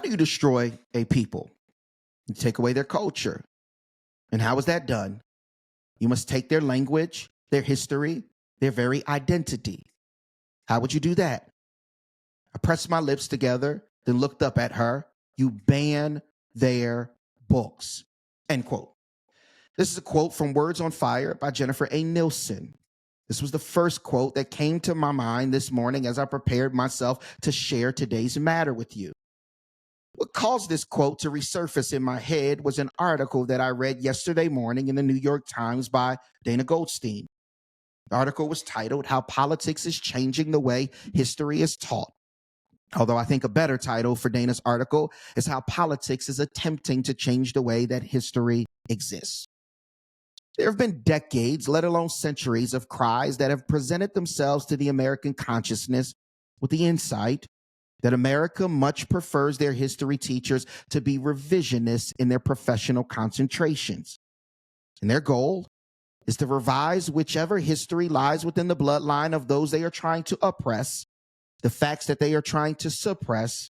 do you destroy a people? You take away their culture. And how is that done? You must take their language, their history, their very identity. How would you do that? I pressed my lips together, then looked up at her. You ban their books. End quote. This is a quote from Words on Fire by Jennifer A. Nielsen. This was the first quote that came to my mind this morning as I prepared myself to share today's matter with you. What caused this quote to resurface in my head was an article that I read yesterday morning in the New York Times by Dana Goldstein. The article was titled, How Politics is Changing the Way History is Taught. Although I think a better title for Dana's article is How Politics is Attempting to Change the Way That History Exists. There have been decades, let alone centuries, of cries that have presented themselves to the American consciousness with the insight that America much prefers their history teachers to be revisionists in their professional concentrations. And their goal is to revise whichever history lies within the bloodline of those they are trying to oppress, the facts that they are trying to suppress,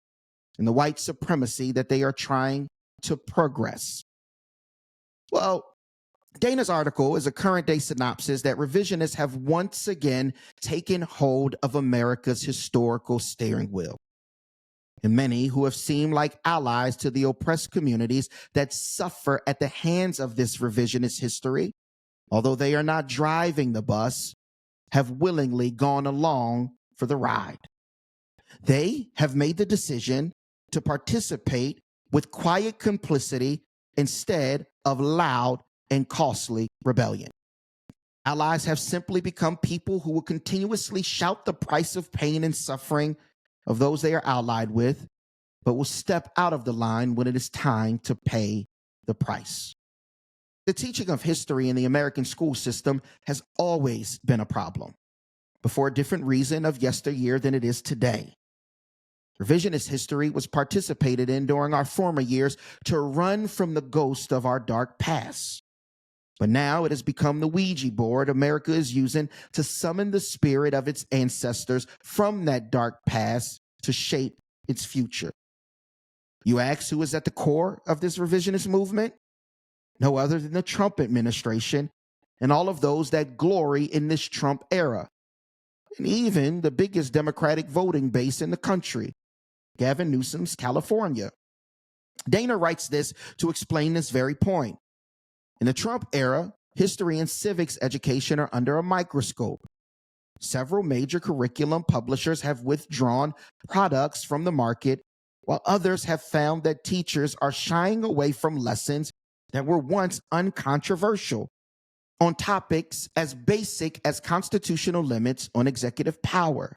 and the white supremacy that they are trying to progress. Well, Dana's article is a current day synopsis that revisionists have once again taken hold of America's historical steering wheel. And many who have seemed like allies to the oppressed communities that suffer at the hands of this revisionist history, although they are not driving the bus, have willingly gone along for the ride. They have made the decision to participate with quiet complicity instead of loud and costly rebellion. Allies have simply become people who will continuously shout the price of pain and suffering of those they are allied with, but will step out of the line when it is time to pay the price. The teaching of history in the American school system has always been a problem, but for a different reason of yesteryear than it is today. Revisionist history was participated in during our former years to run from the ghost of our dark past. But now it has become the Ouija board America is using to summon the spirit of its ancestors from that dark past to shape its future. You ask who is at the core of this revisionist movement? No other than the Trump administration and all of those that glory in this Trump era. And even the biggest Democratic voting base in the country, Gavin Newsom's California. Dana writes this to explain this very point. In the Trump era, history and civics education are under a microscope. Several major curriculum publishers have withdrawn products from the market, while others have found that teachers are shying away from lessons that were once uncontroversial on topics as basic as constitutional limits on executive power.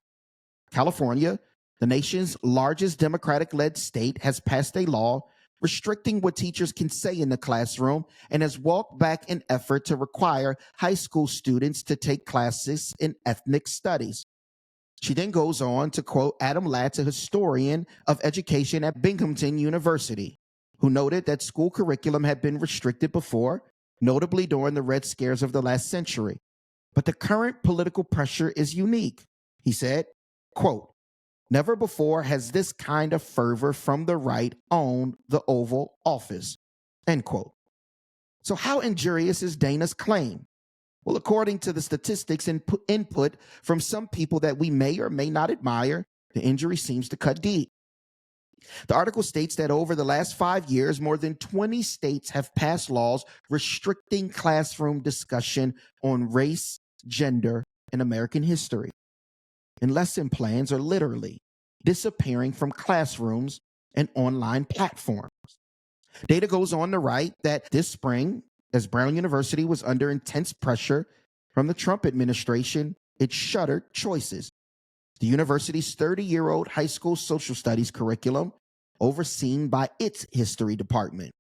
California, the nation's largest Democratic-led state, has passed a law restricting what teachers can say in the classroom and has walked back an effort to require high school students to take classes in ethnic studies. She then goes on to quote Adam Latz, a historian of education at Binghamton University, who noted that school curriculum had been restricted before, notably during the Red Scares of the last century. But the current political pressure is unique. He said, quote, never before has this kind of fervor from the right owned the Oval Office, end quote. So how injurious is Dana's claim? Well, according to the statistics and input from some people that we may or may not admire, the injury seems to cut deep. The article states that over the last 5 years, more than 20 states have passed laws restricting classroom discussion on race, gender, and American history. And lesson plans are literally disappearing from classrooms and online platforms. Data goes on to write that this spring, as Brown University was under intense pressure from the Trump administration, it shuttered Choices, the university's 30-year-old high school social studies curriculum overseen by its history department.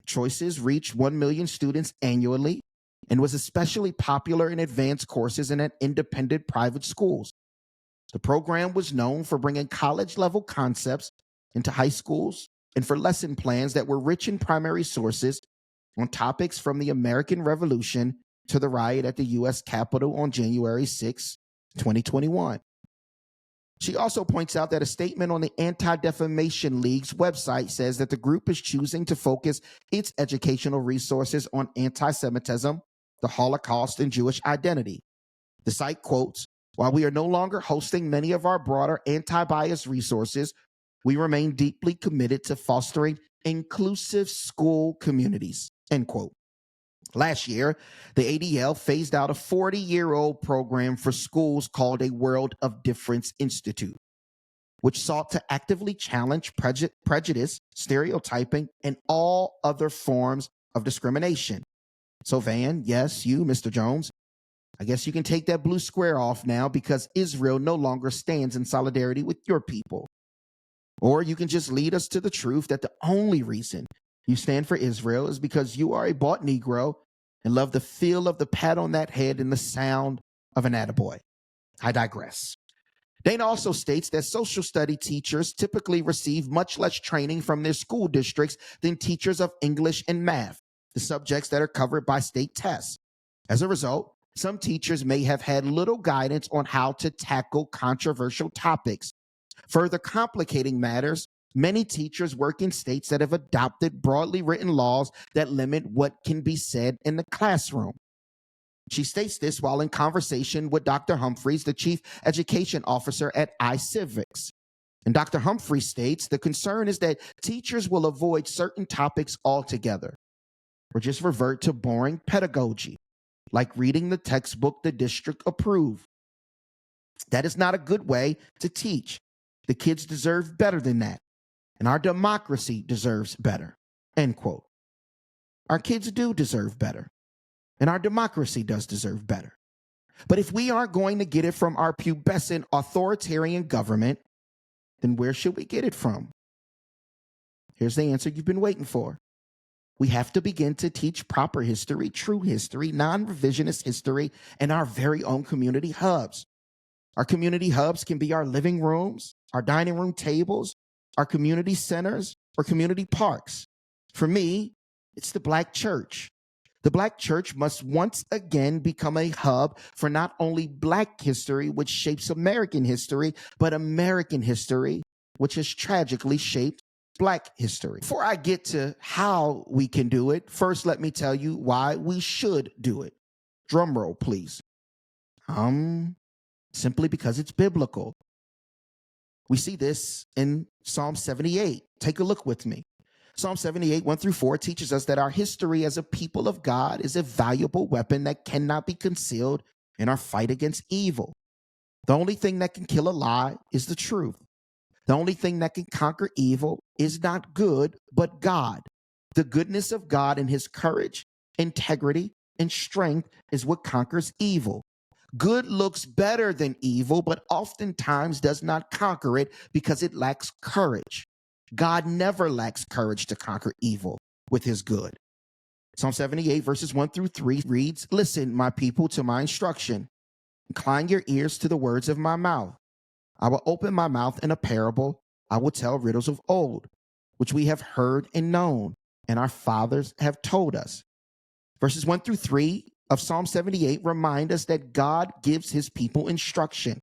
Choices reached 1 million students annually and was especially popular in advanced courses and at independent private schools. The program was known for bringing college-level concepts into high schools and for lesson plans that were rich in primary sources on topics from the American Revolution to the riot at the U.S. Capitol on January 6, 2021. She also points out that a statement on the Anti-Defamation League's website says that the group is choosing to focus its educational resources on anti-Semitism, the Holocaust, and Jewish identity. The site quotes, "While we are no longer hosting many of our broader anti-bias resources, we remain deeply committed to fostering inclusive school communities," end quote. Last year, the ADL phased out a 40-year-old program for schools called a World of Difference Institute, which sought to actively challenge prejudice, stereotyping, and all other forms of discrimination. So, Van, yes, you, Mr. Jones, I guess you can take that blue square off now because Israel no longer stands in solidarity with your people. Or you can just lead us to the truth that the only reason you stand for Israel is because you are a bought Negro and love the feel of the pat on that head and the sound of an attaboy. I digress. Dana also states that social study teachers typically receive much less training from their school districts than teachers of English and math, the subjects that are covered by state tests. As a result, some teachers may have had little guidance on how to tackle controversial topics. Further complicating matters, many teachers work in states that have adopted broadly written laws that limit what can be said in the classroom. She states this while in conversation with Dr. Humphreys, the chief education officer at iCivics. And Dr. Humphreys states the concern is that teachers will avoid certain topics altogether or just revert to boring pedagogy, like reading the textbook the district approved. That is not a good way to teach. The kids deserve better than that, and our democracy deserves better, end quote. Our kids do deserve better, and our democracy does deserve better. But if we aren't going to get it from our pubescent authoritarian government, then where should we get it from? Here's the answer you've been waiting for. We have to begin to teach proper history, true history, non-revisionist history, in our very own community hubs. Our community hubs can be our living rooms, our dining room tables, our community centers, or community parks. For me, it's the Black church. The Black church must once again become a hub for not only Black history, which shapes American history, but American history, which has tragically shaped Black history. Before I get to how we can do it, first let me tell you why we should do it. Drum roll, please. Simply because it's biblical. We see this in Psalm 78. Take a look with me. Psalm 78, 1-4 teaches us that our history as a people of God is a valuable weapon that cannot be concealed in our fight against evil. The only thing that can kill a lie is the truth. The only thing that can conquer evil is not good, but God. The goodness of God and his courage, integrity, and strength is what conquers evil. Good looks better than evil, but oftentimes does not conquer it because it lacks courage. God never lacks courage to conquer evil with his good. Psalm 78 verses 1-3 reads, "Listen, my people, to my instruction. Incline your ears to the words of my mouth. I will open my mouth in a parable. I will tell riddles of old, which we have heard and known, and our fathers have told us." Verses 1-3 of Psalm 78 remind us that God gives his people instruction.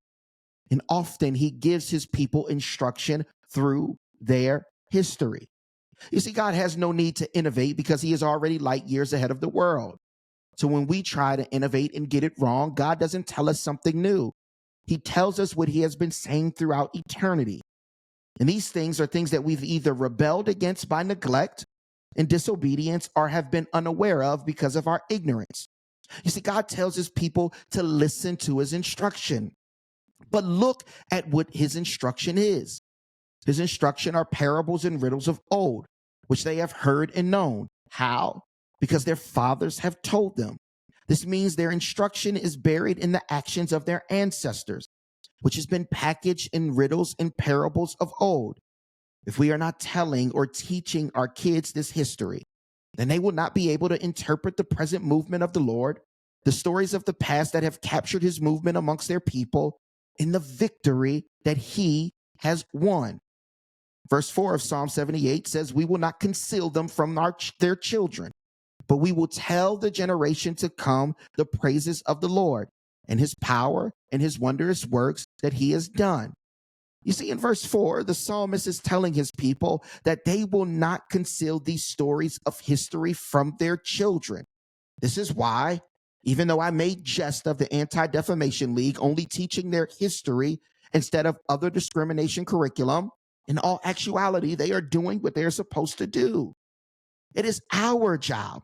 And often he gives his people instruction through their history. You see, God has no need to innovate because he is already light years ahead of the world. So when we try to innovate and get it wrong, God doesn't tell us something new. He tells us what he has been saying throughout eternity. And these things are things that we've either rebelled against by neglect and disobedience or have been unaware of because of our ignorance. You see, God tells his people to listen to his instruction. But look at what his instruction is. His instruction are parables and riddles of old, which they have heard and known. How? Because their fathers have told them. This means their instruction is buried in the actions of their ancestors, which has been packaged in riddles and parables of old. If we are not telling or teaching our kids this history, then they will not be able to interpret the present movement of the Lord, the stories of the past that have captured his movement amongst their people, and the victory that he has won. Verse 4 of Psalm 78 says, "We will not conceal them from their children, but we will tell the generation to come the praises of the Lord and his power and his wondrous works that he has done." You see, in verse 4, the psalmist is telling his people that they will not conceal these stories of history from their children. This is why, even though I made jest of the Anti-Defamation League only teaching their history instead of other discrimination curriculum, in all actuality, they are doing what they're supposed to do. It is our job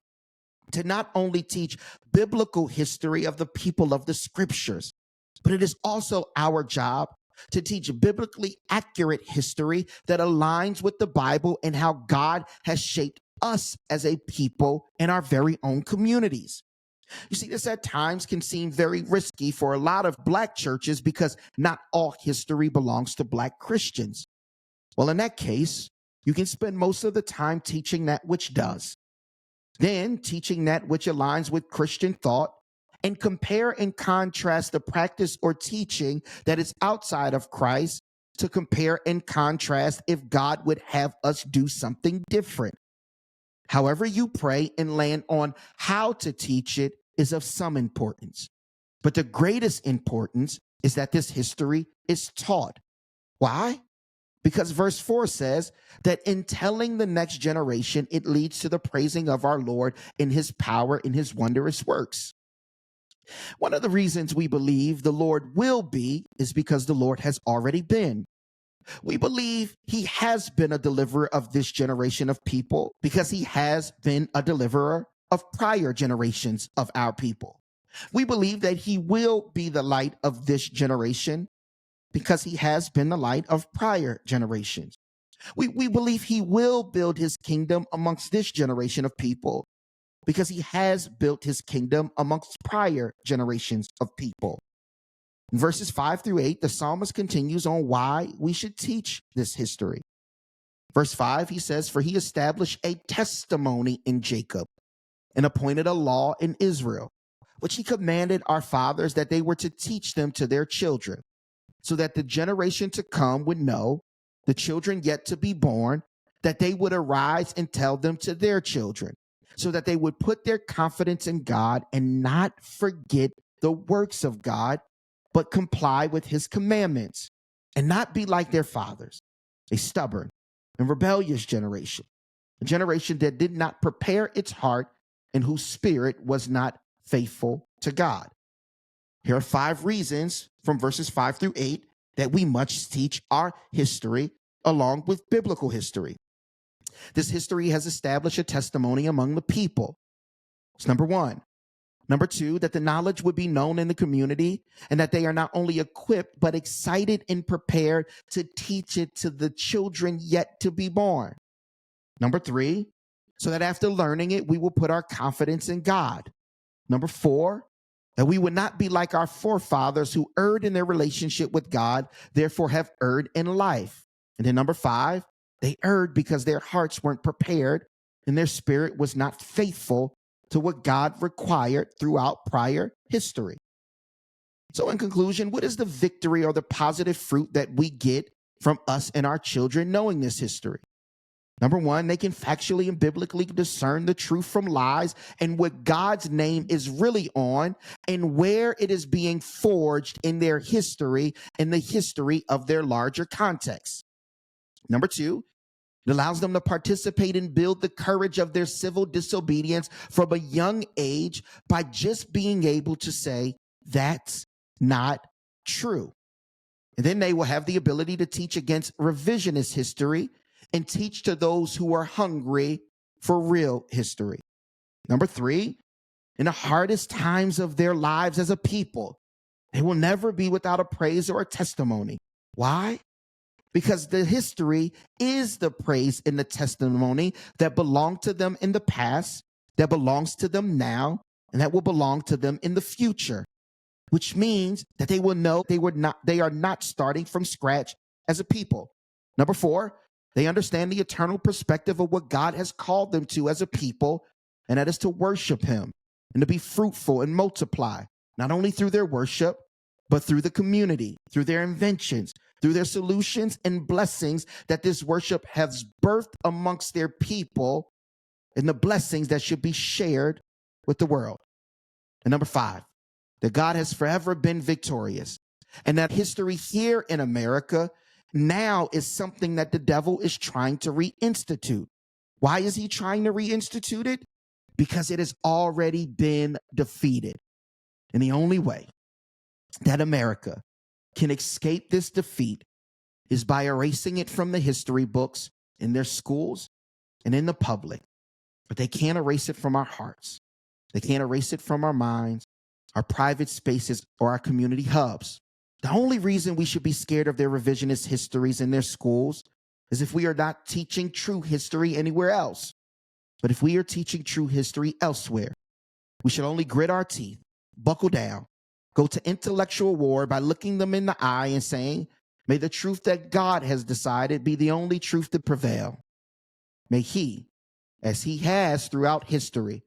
to not only teach biblical history of the people of the scriptures, but it is also our job to teach biblically accurate history that aligns with the Bible and how God has shaped us as a people in our very own communities. You see, this at times can seem very risky for a lot of Black churches because not all history belongs to Black Christians. Well, in that case, you can spend most of the time teaching that which does, then teaching that which aligns with Christian thought, and compare and contrast the practice or teaching that is outside of Christ to compare and contrast if God would have us do something different. However you pray and land on how to teach it is of some importance. But the greatest importance is that this history is taught. Why? Because verse 4 says that in telling the next generation, it leads to the praising of our Lord in his power, in his wondrous works. One of the reasons we believe the Lord will be is because the Lord has already been. We believe he has been a deliverer of this generation of people because he has been a deliverer of prior generations of our people. We believe that he will be the light of this generation because he has been the light of prior generations. We believe he will build his kingdom amongst this generation of people because he has built his kingdom amongst prior generations of people. In verses 5 through 8, the psalmist continues on why we should teach this history. Verse 5, he says, "For he established a testimony in Jacob and appointed a law in Israel, which he commanded our fathers that they were to teach them to their children, so that the generation to come would know, the children yet to be born, that they would arise and tell them to their children, so that they would put their confidence in God and not forget the works of God, but comply with his commandments and not be like their fathers, a stubborn and rebellious generation, a generation that did not prepare its heart and whose spirit was not faithful to God." Here are 5 reasons from verses 5 through 8 that we must teach our history along with biblical history. This history has established a testimony among the people. It's number 1. Number 2, that the knowledge would be known in the community and that they are not only equipped, but excited and prepared to teach it to the children yet to be born. Number 3, so that after learning it, we will put our confidence in God. Number 4, that we would not be like our forefathers who erred in their relationship with God, therefore have erred in life. And then number 5, they erred because their hearts weren't prepared and their spirit was not faithful to what God required throughout prior history. So in conclusion, what is the victory or the positive fruit that we get from us and our children knowing this history? Number 1, they can factually and biblically discern the truth from lies and what God's name is really on and where it is being forged in their history and the history of their larger context. Number 2, it allows them to participate and build the courage of their civil disobedience from a young age by just being able to say, that's not true. And then they will have the ability to teach against revisionist history and teach to those who are hungry for real history. Number 3, in the hardest times of their lives as a people, they will never be without a praise or a testimony. Why? Because the history is the praise and the testimony that belonged to them in the past, that belongs to them now, and that will belong to them in the future, which means that they will know they are not starting from scratch as a people. Number 4, they understand the eternal perspective of what God has called them to as a people, and that is to worship him and to be fruitful and multiply, not only through their worship, but through the community, through their inventions, through their solutions and blessings that this worship has birthed amongst their people, and the blessings that should be shared with the world. And number 5, that God has forever been victorious, and that history here in America now is something that the devil is trying to reinstitute. Why is he trying to reinstitute it? Because it has already been defeated. And the only way that America can escape this defeat is by erasing it from the history books in their schools and in the public. But they can't erase it from our hearts. They can't erase it from our minds, our private spaces, or our community hubs. The only reason we should be scared of their revisionist histories in their schools is if we are not teaching true history anywhere else. But if we are teaching true history elsewhere, we should only grit our teeth, buckle down, go to intellectual war by looking them in the eye and saying, may the truth that God has decided be the only truth to prevail. May he, as he has throughout history,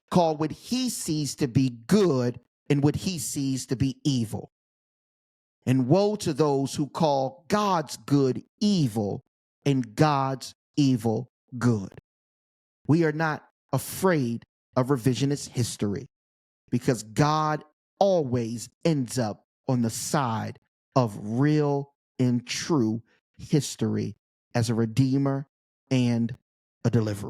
call what he sees to be good and what he sees to be evil. And woe to those who call God's good evil and God's evil good. We are not afraid of revisionist history because God always ends up on the side of real and true history as a redeemer and a deliverer.